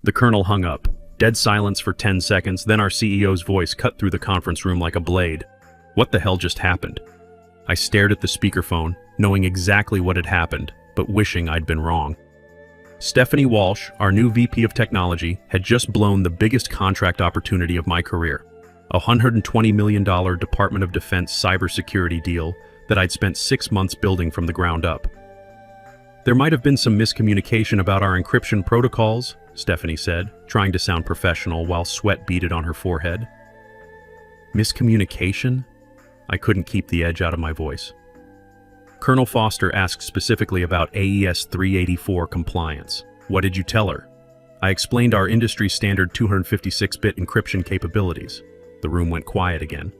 The colonel hung up. Dead silence for 10 seconds, then our CEO's voice cut through the conference room like a blade. What the hell just happened? I stared at the speakerphone, knowing exactly what had happened, but wishing I'd been wrong. Stephanie Walsh, our new VP of Technology, had just blown the biggest contract opportunity of my career. A $120 million Department of Defense cybersecurity deal that I'd spent 6 months building from the ground up. There might have been some miscommunication about our encryption protocols, Stephanie said, trying to sound professional while sweat beaded on her forehead. Miscommunication? I couldn't keep the edge out of my voice. Colonel Foster asked specifically about AES 384 compliance. What did you tell her? I explained our industry-standard 256-bit encryption capabilities. The room went quiet again.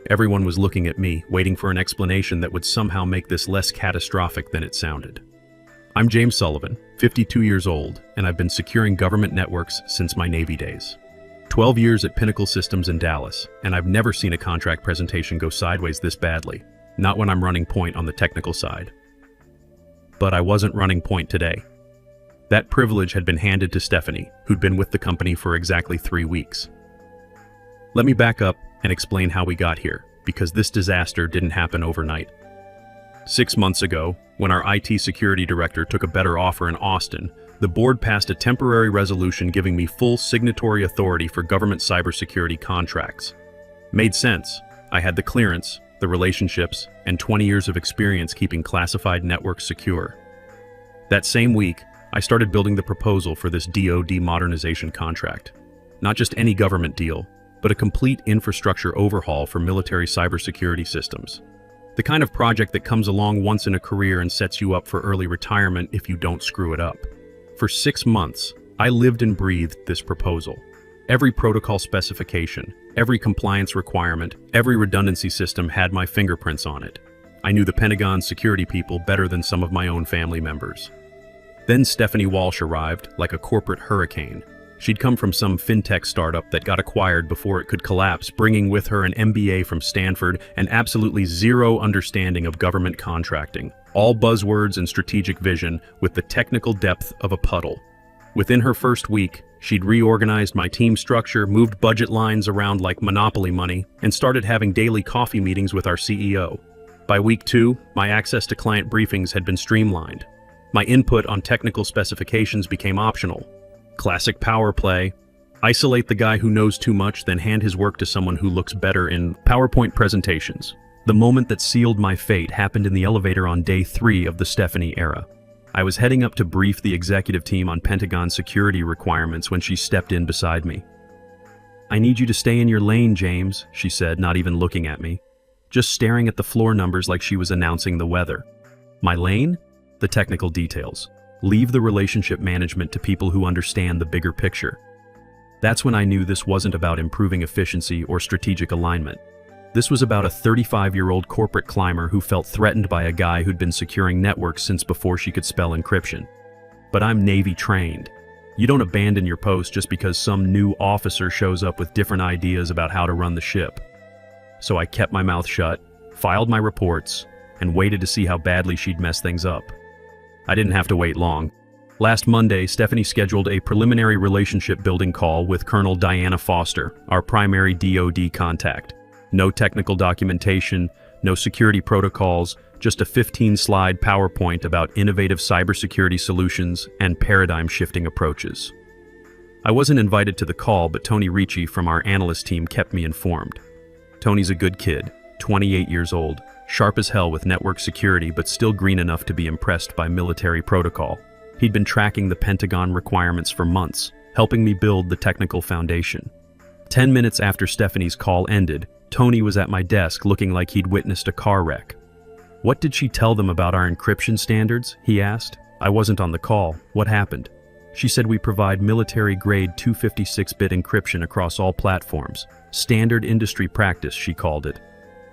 Everyone was looking at me, waiting for an explanation that would somehow make this less catastrophic than it sounded. I'm James Sullivan, 52 years old, and I've been securing government networks since my Navy days. 12 years at Pinnacle Systems in Dallas, and I've never seen a contract presentation go sideways this badly. Not when I'm running point on the technical side. But I wasn't running point today. That privilege had been handed to Stephanie, who'd been with the company for exactly 3 weeks. Let me back up and explain how we got here, because this disaster didn't happen overnight. 6 months ago, when our IT security director took a better offer in Austin, the board passed a temporary resolution giving me full signatory authority for government cybersecurity contracts. Made sense. I had the clearance, the relationships, and 20 years of experience keeping classified networks secure. That same week, I started building the proposal for this DoD modernization contract. Not just any government deal, but a complete infrastructure overhaul for military cybersecurity systems. The kind of project that comes along once in a career and sets you up for early retirement if you don't screw it up. For 6 months, I lived and breathed this proposal. Every protocol specification, every compliance requirement, every redundancy system had my fingerprints on it. I knew the Pentagon security people better than some of my own family members. Then Stephanie Walsh arrived like a corporate hurricane. She'd come from some fintech startup that got acquired before it could collapse, bringing with her an MBA from Stanford and absolutely zero understanding of government contracting. All buzzwords and strategic vision with the technical depth of a puddle. Within her first week, she'd reorganized my team structure, moved budget lines around like monopoly money, and started having daily coffee meetings with our CEO. By week 2, my access to client briefings had been streamlined. My input on technical specifications became optional. Classic power play. Isolate the guy who knows too much, then hand his work to someone who looks better in PowerPoint presentations. The moment that sealed my fate happened in the elevator on day 3 of the Stephanie era. I was heading up to brief the executive team on Pentagon security requirements when she stepped in beside me. "I need you to stay in your lane, James," she said, not even looking at me, just staring at the floor numbers like she was announcing the weather. My lane? The technical details. Leave the relationship management to people who understand the bigger picture. That's when I knew this wasn't about improving efficiency or strategic alignment. This was about a 35-year-old corporate climber who felt threatened by a guy who'd been securing networks since before she could spell encryption. But I'm Navy trained. You don't abandon your post just because some new officer shows up with different ideas about how to run the ship. So I kept my mouth shut, filed my reports, and waited to see how badly she'd mess things up. I didn't have to wait long. Last Monday, Stephanie scheduled a preliminary relationship building call with Colonel Diana Foster, our primary DoD contact. No technical documentation, no security protocols, just a 15-slide PowerPoint about innovative cybersecurity solutions and paradigm-shifting approaches. I wasn't invited to the call, but Tony Ricci from our analyst team kept me informed. Tony's a good kid, 28 years old, sharp as hell with network security, but still green enough to be impressed by military protocol. He'd been tracking the Pentagon requirements for months, helping me build the technical foundation. 10 minutes after Stephanie's call ended, Tony was at my desk looking like he'd witnessed a car wreck. "What did she tell them about our encryption standards?" he asked. "I wasn't on the call. What happened?" "She said we provide military-grade 256-bit encryption across all platforms. Standard industry practice," she called it.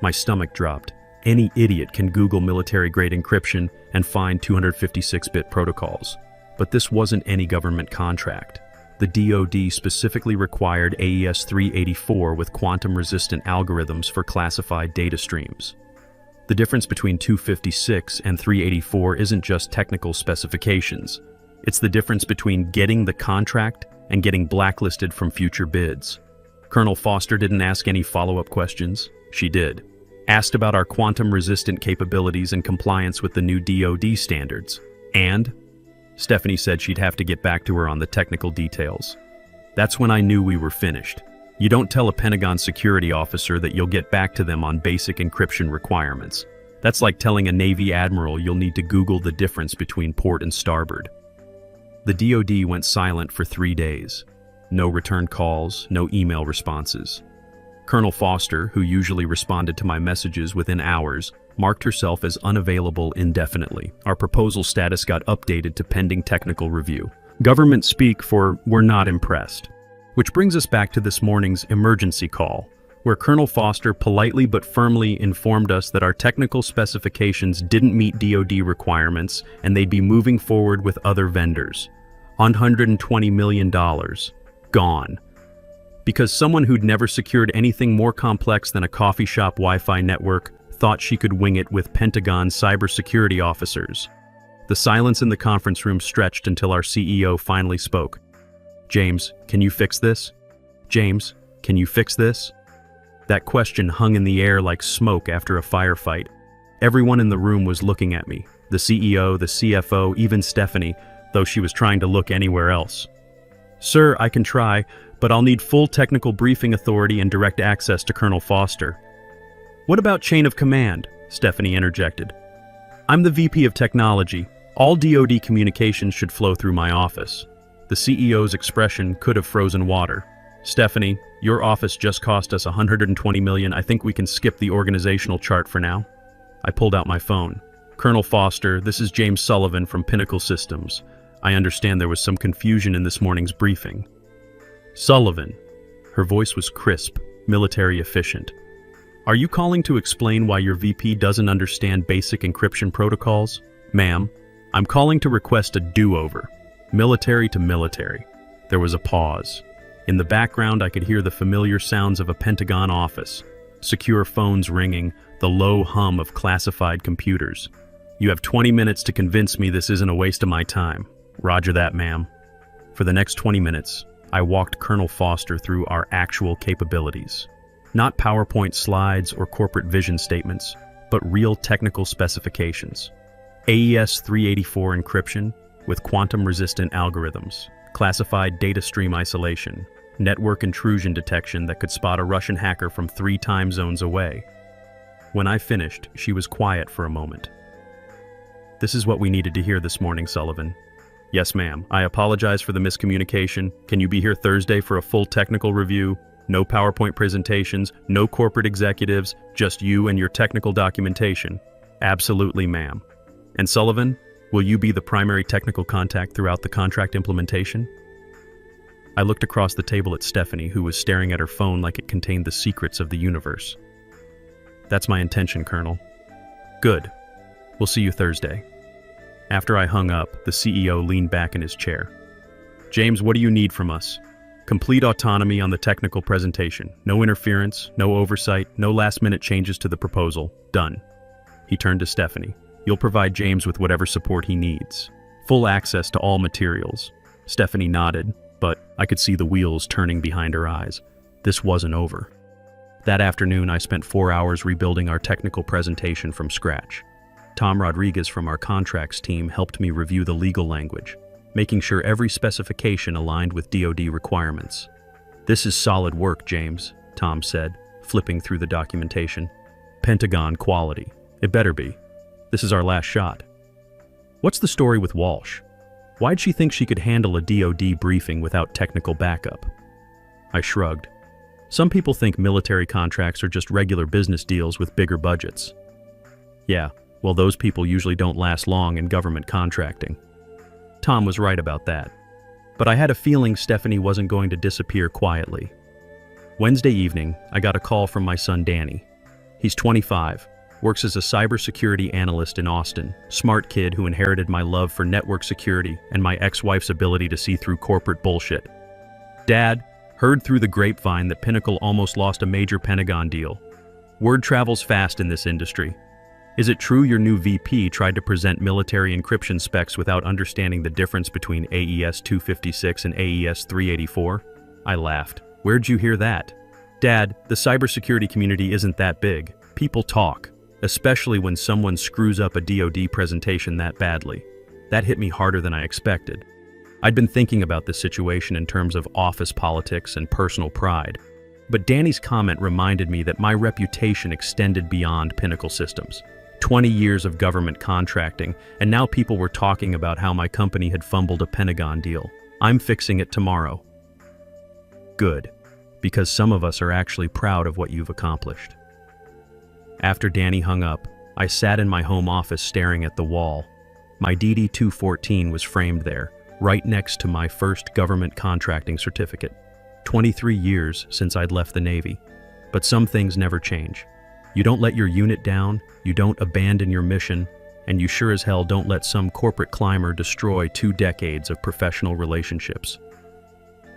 My stomach dropped. Any idiot can Google military-grade encryption and find 256-bit protocols. But this wasn't any government contract. The DoD specifically required AES 384 with quantum-resistant algorithms for classified data streams. The difference between 256 and 384 isn't just technical specifications. It's the difference between getting the contract and getting blacklisted from future bids. Colonel Foster didn't ask any follow-up questions. She did. Asked about our quantum-resistant capabilities and compliance with the new DoD standards. And Stephanie said she'd have to get back to her on the technical details. That's when I knew we were finished. You don't tell a Pentagon security officer that you'll get back to them on basic encryption requirements. That's like telling a Navy admiral you'll need to Google the difference between port and starboard. The DoD went silent for 3 days. No return calls, no email responses. Colonel Foster, who usually responded to my messages within hours, marked herself as unavailable indefinitely. Our proposal status got updated to pending technical review. Government speak for "we're not impressed." Which brings us back to this morning's emergency call, where Colonel Foster politely but firmly informed us that our technical specifications didn't meet DoD requirements and they'd be moving forward with other vendors. $120 million. Gone. Because someone who'd never secured anything more complex than a coffee shop Wi-Fi network thought she could wing it with Pentagon cybersecurity officers. The silence in the conference room stretched until our CEO finally spoke. "James, can you fix this? James, can you fix this?" That question hung in the air like smoke after a firefight. Everyone in the room was looking at me. The CEO, the CFO, even Stephanie, though she was trying to look anywhere else. "Sir, I can try, but I'll need full technical briefing authority and direct access to Colonel Foster." "What about chain of command?" Stephanie interjected. "I'm the VP of Technology. All DoD communications should flow through my office." The CEO's expression could have frozen water. "Stephanie, your office just cost us $120 million. I think we can skip the organizational chart for now." I pulled out my phone. "Colonel Foster, this is James Sullivan from Pinnacle Systems. I understand there was some confusion in this morning's briefing." "Sullivan." Her voice was crisp, military efficient. "Are you calling to explain why your VP doesn't understand basic encryption protocols?" "Ma'am, I'm calling to request a do-over. Military to military." There was a pause. In the background, I could hear the familiar sounds of a Pentagon office. Secure phones ringing, the low hum of classified computers. "You have 20 minutes to convince me this isn't a waste of my time." "Roger that, ma'am." For the next 20 minutes, I walked Colonel Foster through our actual capabilities. Not PowerPoint slides or corporate vision statements, but real technical specifications. AES 384 encryption with quantum-resistant algorithms, classified data stream isolation, network intrusion detection that could spot a Russian hacker from 3 time zones away. When I finished, she was quiet for a moment. "This is what we needed to hear this morning, Sullivan." "Yes, ma'am. I apologize for the miscommunication. Can you be here Thursday for a full technical review? No PowerPoint presentations, no corporate executives, just you and your technical documentation." "Absolutely, ma'am." "And Sullivan, will you be the primary technical contact throughout the contract implementation?" I looked across the table at Stephanie, who was staring at her phone like it contained the secrets of the universe. "That's my intention, Colonel." "Good. We'll see you Thursday." After I hung up, the CEO leaned back in his chair. "James, what do you need from us?" "Complete autonomy on the technical presentation. No interference, no oversight, no last-minute changes to the proposal. Done." He turned to Stephanie. "You'll provide James with whatever support he needs. Full access to all materials." Stephanie nodded, but I could see the wheels turning behind her eyes. This wasn't over. That afternoon, I spent 4 hours rebuilding our technical presentation from scratch. Tom Rodriguez from our contracts team helped me review the legal language, making sure every specification aligned with DoD requirements. "This is solid work, James," Tom said, flipping through the documentation. "Pentagon quality. It better be. This is our last shot." "What's the story with Walsh? Why'd she think she could handle a DoD briefing without technical backup?" I shrugged. "Some people think military contracts are just regular business deals with bigger budgets." "Yeah, well, those people usually don't last long in government contracting." Tom was right about that. But I had a feeling Stephanie wasn't going to disappear quietly. Wednesday evening, I got a call from my son Danny. He's 25, works as a cybersecurity analyst in Austin, smart kid who inherited my love for network security and my ex-wife's ability to see through corporate bullshit. "Dad, heard through the grapevine that Pinnacle almost lost a major Pentagon deal. Word travels fast in this industry. Is it true your new VP tried to present military encryption specs without understanding the difference between AES 256 and AES 384? I laughed. Where'd you hear that? Dad, the cybersecurity community isn't that big. People talk, especially when someone screws up a DoD presentation that badly. That hit me harder than I expected. I'd been thinking about this situation in terms of office politics and personal pride, but Danny's comment reminded me that my reputation extended beyond Pinnacle Systems. 20 years of government contracting, and now people were talking about how my company had fumbled a Pentagon deal. I'm fixing it tomorrow. Good, because some of us are actually proud of what you've accomplished. After Danny hung up, I sat in my home office staring at the wall. My DD-214 was framed there, right next to my first government contracting certificate. 23 years since I'd left the Navy. But some things never change. You don't let your unit down, you don't abandon your mission, and you sure as hell don't let some corporate climber destroy 2 decades of professional relationships.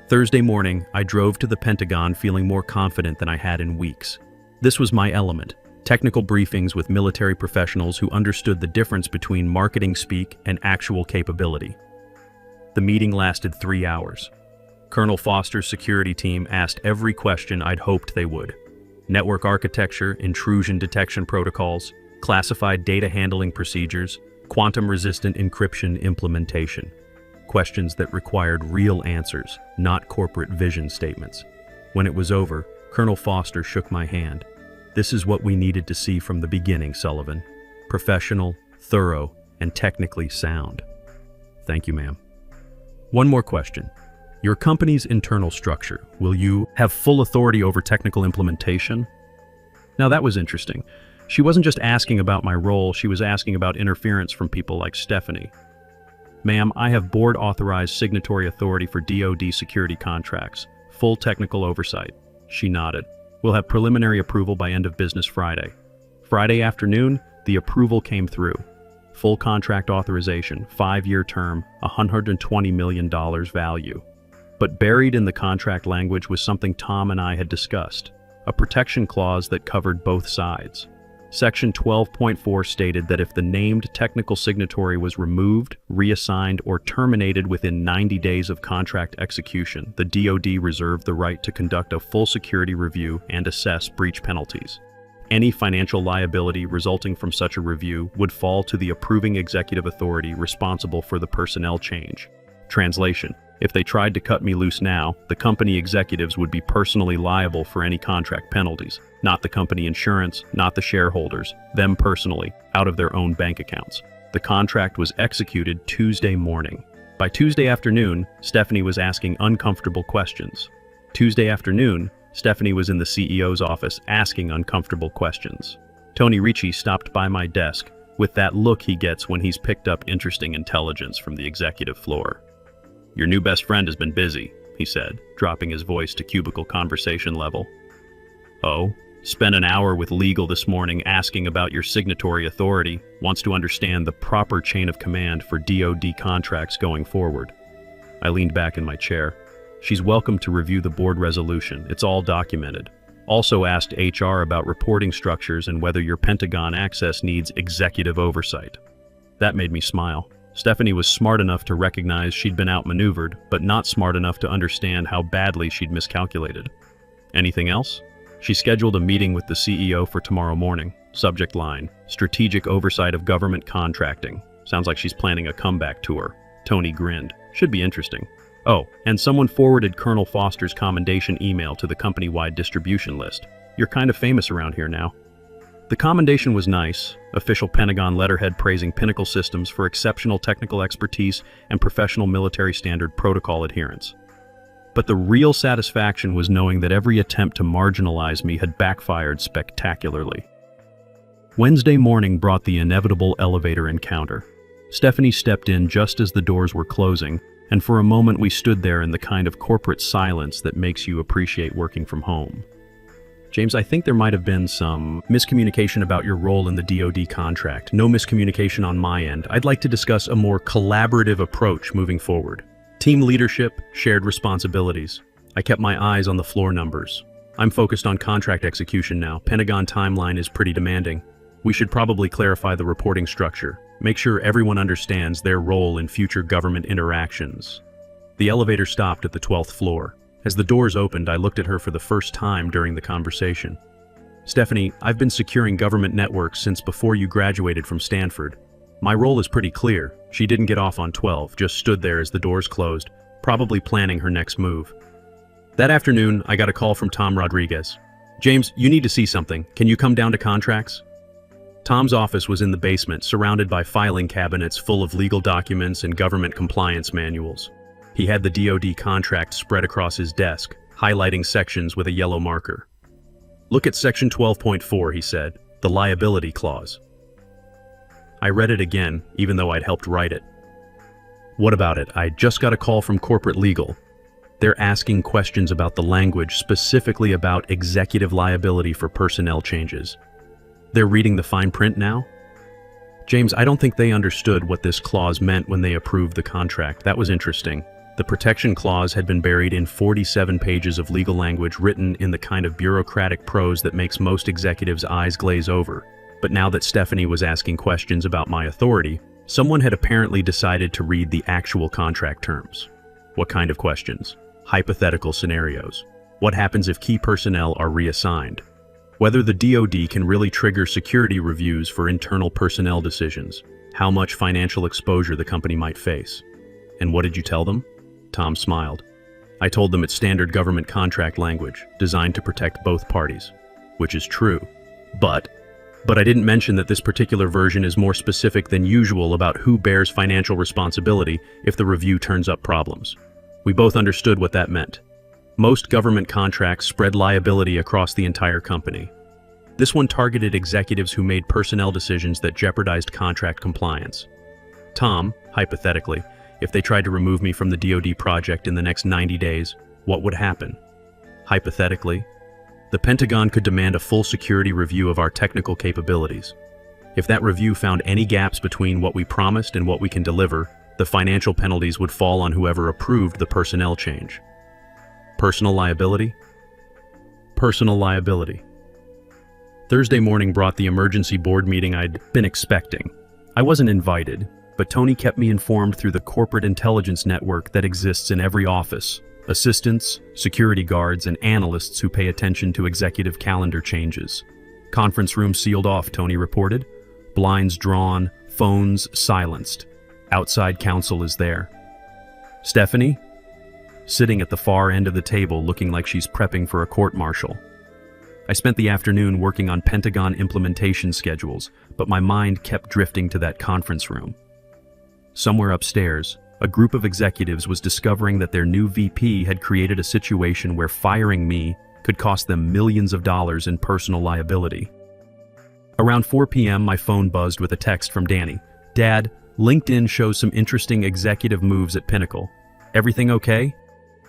Thursday morning, I drove to the Pentagon feeling more confident than I had in weeks. This was my element, technical briefings with military professionals who understood the difference between marketing speak and actual capability. The meeting lasted 3 hours. Colonel Foster's security team asked every question I'd hoped they would. Network architecture, intrusion detection protocols, classified data handling procedures, quantum-resistant encryption implementation. Questions that required real answers, not corporate vision statements. When it was over, Colonel Foster shook my hand. This is what we needed to see from the beginning, Sullivan. Professional, thorough, and technically sound. Thank you, ma'am. One more question. Your company's internal structure, will you have full authority over technical implementation? Now that was interesting. She wasn't just asking about my role, she was asking about interference from people like Stephanie. Ma'am, I have board-authorized signatory authority for DoD security contracts. Full technical oversight. She nodded. We'll have preliminary approval by end of business Friday. Friday afternoon, the approval came through. Full contract authorization, 5-year term, $120 million value. But buried in the contract language was something Tom and I had discussed, a protection clause that covered both sides. Section 12.4 stated that if the named technical signatory was removed, reassigned, or terminated within 90 days of contract execution, the DoD reserved the right to conduct a full security review and assess breach penalties. Any financial liability resulting from such a review would fall to the approving executive authority responsible for the personnel change. Translation: if they tried to cut me loose now, the company executives would be personally liable for any contract penalties, not the company insurance, not the shareholders, them personally, out of their own bank accounts. The contract was executed Tuesday morning. By Tuesday afternoon, Stephanie was asking uncomfortable questions. Tuesday afternoon, Stephanie was in the CEO's office asking uncomfortable questions. Tony Ricci stopped by my desk with that look he gets when he's picked up interesting intelligence from the executive floor. "Your new best friend has been busy," he said, dropping his voice to cubicle conversation level. "Oh, spent an hour with legal this morning asking about your signatory authority, wants to understand the proper chain of command for DoD contracts going forward." I leaned back in my chair. "She's welcome to review the board resolution, it's all documented. Also asked HR about reporting structures and whether your Pentagon access needs executive oversight." That made me smile. Stephanie was smart enough to recognize she'd been outmaneuvered, but not smart enough to understand how badly she'd miscalculated. "Anything else?" She scheduled a meeting with the CEO for tomorrow morning. Subject line: strategic oversight of government contracting. Sounds like she's planning a comeback tour. Tony grinned. Should be interesting. Oh, and someone forwarded Colonel Foster's commendation email to the company-wide distribution list. You're kind of famous around here now. The commendation was nice, official Pentagon letterhead praising Pinnacle Systems for exceptional technical expertise and professional military standard protocol adherence. But the real satisfaction was knowing that every attempt to marginalize me had backfired spectacularly. Wednesday morning brought the inevitable elevator encounter. Stephanie stepped in just as the doors were closing, and for a moment we stood there in the kind of corporate silence that makes you appreciate working from home. "James, I think there might have been some miscommunication about your role in the DoD contract. No miscommunication on my end. I'd like to discuss a more collaborative approach moving forward. Team leadership, shared responsibilities." I kept my eyes on the floor numbers. "I'm focused on contract execution now. Pentagon timeline is pretty demanding." We should probably clarify the reporting structure. Make sure everyone understands their role in future government interactions. The elevator stopped at the 12th floor. As the doors opened, I looked at her for the first time during the conversation. Stephanie, I've been securing government networks since before you graduated from Stanford. My role is pretty clear. She didn't get off on 12, just stood there as the doors closed, probably planning her next move. That afternoon, I got a call from Tom Rodriguez. James, you need to see something. Can you come down to contracts? Tom's office was in the basement, surrounded by filing cabinets full of legal documents and government compliance manuals. He had the DoD contract spread across his desk, highlighting sections with a yellow marker. Look at section 12.4, he said, the liability clause. I read it again, even though I'd helped write it. What about it? I just got a call from corporate legal. They're asking questions about the language, specifically about executive liability for personnel changes. They're reading the fine print now? James, I don't think they understood what this clause meant when they approved the contract. That was interesting. The protection clause had been buried in 47 pages of legal language written in the kind of bureaucratic prose that makes most executives' eyes glaze over. But now that Stephanie was asking questions about my authority, someone had apparently decided to read the actual contract terms. What kind of questions? Hypothetical scenarios. What happens if key personnel are reassigned? Whether the DoD can really trigger security reviews for internal personnel decisions. How much financial exposure the company might face. And what did you tell them? Tom smiled. I told them it's standard government contract language, designed to protect both parties. Which is true. But I didn't mention that this particular version is more specific than usual about who bears financial responsibility if the review turns up problems. We both understood what that meant. Most government contracts spread liability across the entire company. This one targeted executives who made personnel decisions that jeopardized contract compliance. Tom, hypothetically, if they tried to remove me from the DoD project in the next 90 days, what would happen? Hypothetically, the Pentagon could demand a full security review of our technical capabilities. If that review found any gaps between what we promised and what we can deliver, the financial penalties would fall on whoever approved the personnel change. Personal liability? Personal liability. Thursday morning brought the emergency board meeting I'd been expecting. I wasn't invited, but Tony kept me informed through the corporate intelligence network that exists in every office. Assistants, security guards, and analysts who pay attention to executive calendar changes. Conference room sealed off, Tony reported. Blinds drawn, phones silenced. Outside counsel is there. Stephanie? Sitting at the far end of the table looking like she's prepping for a court-martial. I spent the afternoon working on Pentagon implementation schedules, but my mind kept drifting to that conference room. Somewhere upstairs, a group of executives was discovering that their new VP had created a situation where firing me could cost them millions of dollars in personal liability. Around 4 p.m., my phone buzzed with a text from Danny. Dad, LinkedIn shows some interesting executive moves at Pinnacle. Everything okay?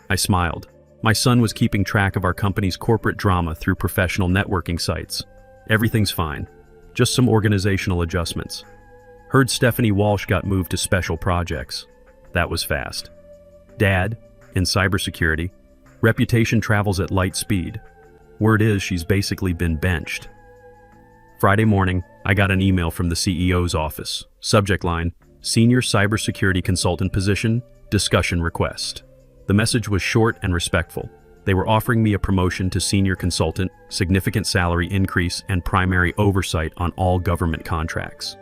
I smiled. My son was keeping track of our company's corporate drama through professional networking sites. Everything's fine. Just some organizational adjustments. Heard Stephanie Walsh got moved to special projects. That was fast. Dad, in cybersecurity, reputation travels at light speed. Word is she's basically been benched. Friday morning, I got an email from the CEO's office. Subject line, Senior Cybersecurity Consultant Position, Discussion Request. The message was short and respectful. They were offering me a promotion to senior consultant, significant salary increase, and primary oversight on all government contracts.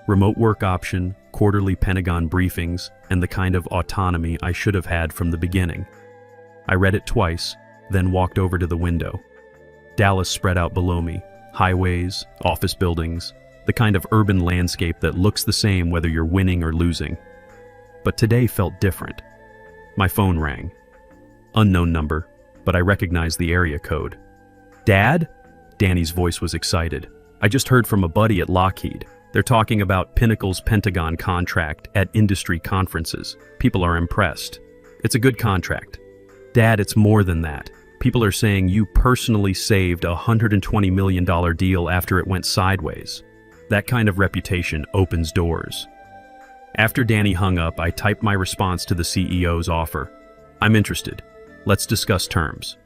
Remote work option, quarterly Pentagon briefings, and the kind of autonomy I should have had from the beginning. I read it twice, then walked over to the window. Dallas spread out below me, highways, office buildings, the kind of urban landscape that looks the same whether you're winning or losing. But today felt different. My phone rang. Unknown number, but I recognized the area code. Dad? Danny's voice was excited. I just heard from a buddy at Lockheed. They're talking about Pinnacle's Pentagon contract at industry conferences. People are impressed. It's a good contract. Dad, it's more than that. People are saying you personally saved a $120 million deal after it went sideways. That kind of reputation opens doors. After Danny hung up, I typed my response to the CEO's offer. I'm interested. Let's discuss terms.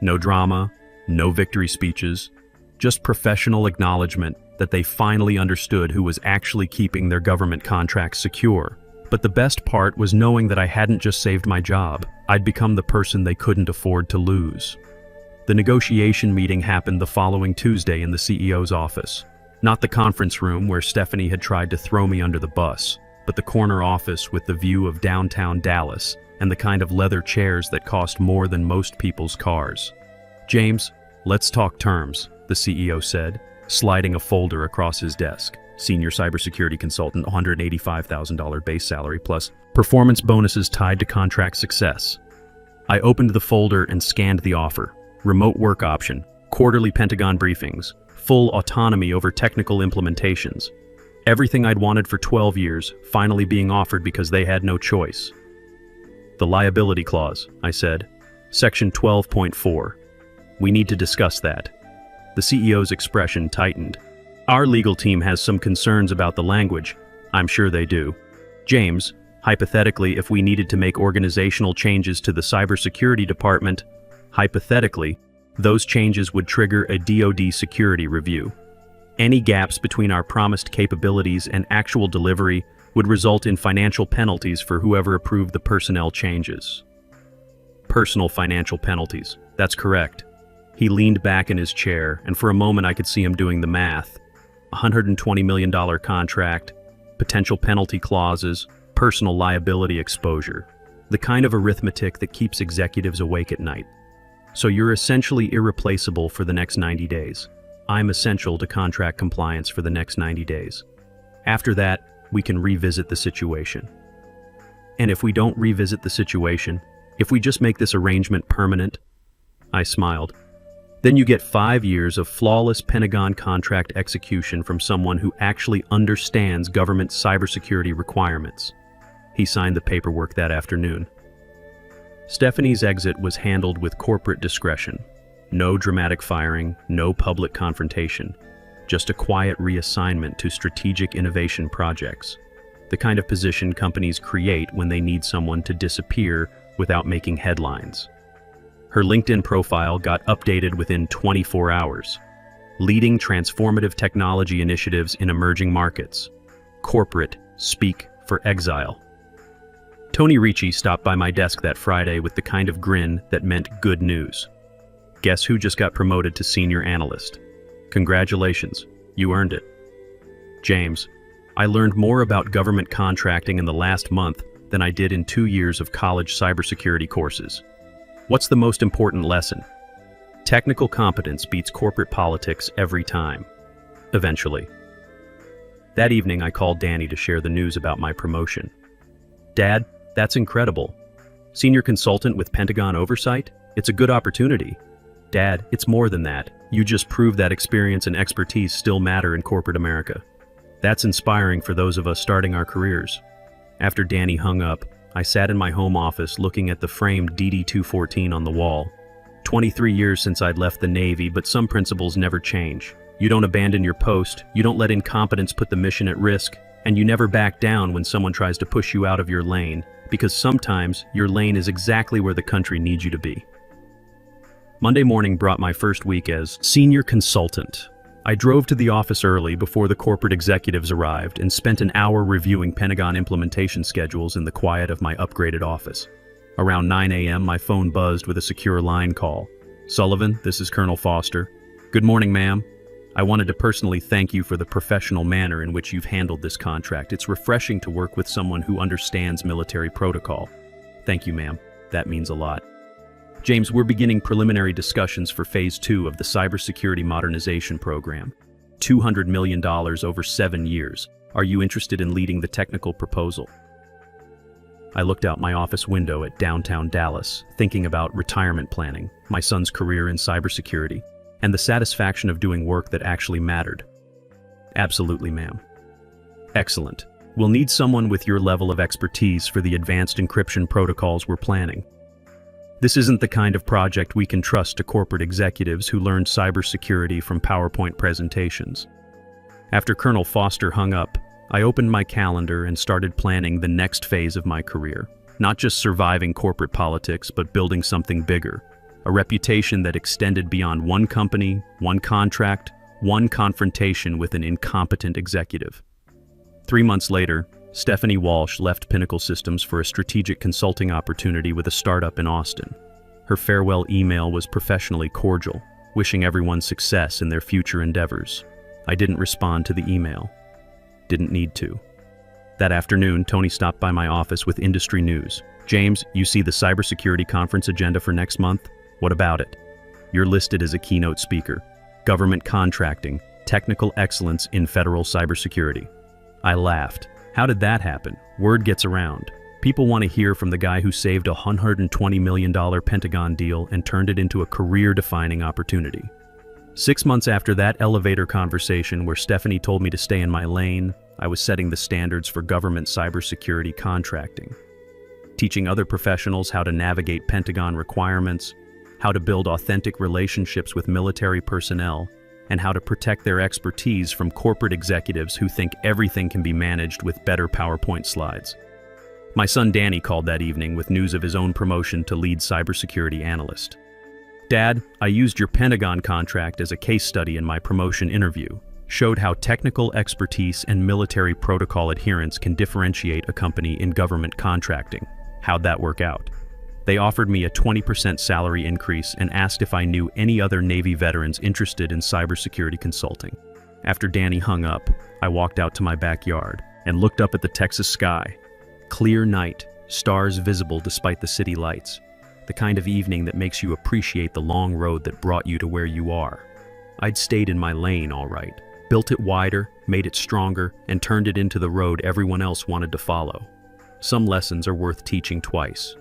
No drama, no victory speeches, just professional acknowledgement that they finally understood who was actually keeping their government contracts secure. But the best part was knowing that I hadn't just saved my job, I'd become the person they couldn't afford to lose. The negotiation meeting happened the following Tuesday in the CEO's office. Not the conference room where Stephanie had tried to throw me under the bus, but the corner office with the view of downtown Dallas and the kind of leather chairs that cost more than most people's cars. "James, let's talk terms," the CEO said, sliding a folder across his desk. "Senior cybersecurity consultant, $185,000 base salary plus performance bonuses tied to contract success." I opened the folder and scanned the offer. Remote work option, quarterly Pentagon briefings, full autonomy over technical implementations. Everything I'd wanted for 12 years, finally being offered because they had no choice. "The liability clause," I said. "Section 12.4. We need to discuss that." The CEO's expression tightened. "Our legal team has some concerns about the language." "I'm sure they do. James, hypothetically, if we needed to make organizational changes to the cybersecurity department, hypothetically, those changes would trigger a DoD security review. Any gaps between our promised capabilities and actual delivery would result in financial penalties for whoever approved the personnel changes." Personal financial penalties. That's correct. He leaned back in his chair, and for a moment I could see him doing the math. $120 million contract, potential penalty clauses, personal liability exposure. The kind of arithmetic that keeps executives awake at night. So you're essentially irreplaceable for the next 90 days. I'm essential to contract compliance for the next 90 days. After that, we can revisit the situation. And if we don't revisit the situation, if we just make this arrangement permanent, I smiled, then you get 5 years of flawless Pentagon contract execution from someone who actually understands government cybersecurity requirements. He signed the paperwork that afternoon. Stephanie's exit was handled with corporate discretion. No dramatic firing, no public confrontation, just a quiet reassignment to strategic innovation projects, the kind of position companies create when they need someone to disappear without making headlines. Her LinkedIn profile got updated within 24 hours. Leading transformative technology initiatives in emerging markets. Corporate, speak for exile. Tony Ricci stopped by my desk that Friday with the kind of grin that meant good news. "Guess who just got promoted to senior analyst? Congratulations, you earned it." "James, I learned more about government contracting in the last month than I did in 2 years of college cybersecurity courses. What's the most important lesson? Technical competence beats corporate politics every time. Eventually." That evening, I called Danny to share the news about my promotion. "Dad, that's incredible. Senior consultant with Pentagon oversight? It's a good opportunity." "Dad, it's more than that. You just proved that experience and expertise still matter in corporate America. That's inspiring for those of us starting our careers." After Danny hung up, I sat in my home office looking at the framed DD-214 on the wall. 23 years since I'd left the Navy, but some principles never change. You don't abandon your post, you don't let incompetence put the mission at risk, and you never back down when someone tries to push you out of your lane, because sometimes your lane is exactly where the country needs you to be. Monday morning brought my first week as senior consultant. I drove to the office early before the corporate executives arrived and spent an hour reviewing Pentagon implementation schedules in the quiet of my upgraded office. Around 9 a.m., my phone buzzed with a secure line call. "Sullivan, this is Colonel Foster." "Good morning, ma'am. I wanted to personally thank you for the professional manner in which you've handled this contract. It's refreshing to work with someone who understands military protocol." "Thank you, ma'am. That means a lot." "James, we're beginning preliminary discussions for Phase 2 of the Cybersecurity Modernization Program. $200 million over 7 years. Are you interested in leading the technical proposal?" I looked out my office window at downtown Dallas, thinking about retirement planning, my son's career in cybersecurity, and the satisfaction of doing work that actually mattered. "Absolutely, ma'am." "Excellent. We'll need someone with your level of expertise for the advanced encryption protocols we're planning. This isn't the kind of project we can trust to corporate executives who learned cybersecurity from PowerPoint presentations." After Colonel Foster hung up, I opened my calendar and started planning the next phase of my career. Not just surviving corporate politics, but building something bigger. A reputation that extended beyond one company, one contract, One confrontation with an incompetent executive. 3 months later, Stephanie Walsh left Pinnacle Systems for a strategic consulting opportunity with a startup in Austin. Her farewell email was professionally cordial, wishing everyone success in their future endeavors. I didn't respond to the email. Didn't need to. That afternoon, Tony stopped by my office with industry news. "James, you see the cybersecurity conference agenda for next month? What about it? You're listed as a keynote speaker. Government contracting, technical excellence in federal cybersecurity." I laughed. How did that happen? Word gets around. People want to hear from the guy who saved a $120 million Pentagon deal and turned it into a career-defining opportunity. 6 months after that elevator conversation where Stephanie told me to stay in my lane, I was setting the standards for government cybersecurity contracting, teaching other professionals how to navigate Pentagon requirements, how to build authentic relationships with military personnel, and how to protect their expertise from corporate executives who think everything can be managed with better PowerPoint slides. My son Danny called that evening with news of his own promotion to lead cybersecurity analyst. "Dad, I used your Pentagon contract as a case study in my promotion interview. Showed how technical expertise and military protocol adherence can differentiate a company in government contracting. How'd that work out?" They offered me a 20% salary increase and asked if I knew any other Navy veterans interested in cybersecurity consulting. After Danny hung up, I walked out to my backyard and looked up at the Texas sky. Clear night, stars visible despite the city lights. The kind of evening that makes you appreciate the long road that brought you to where you are. I'd stayed in my lane, all right. Built it wider, made it stronger, and turned it into the road everyone else wanted to follow. Some lessons are worth teaching twice.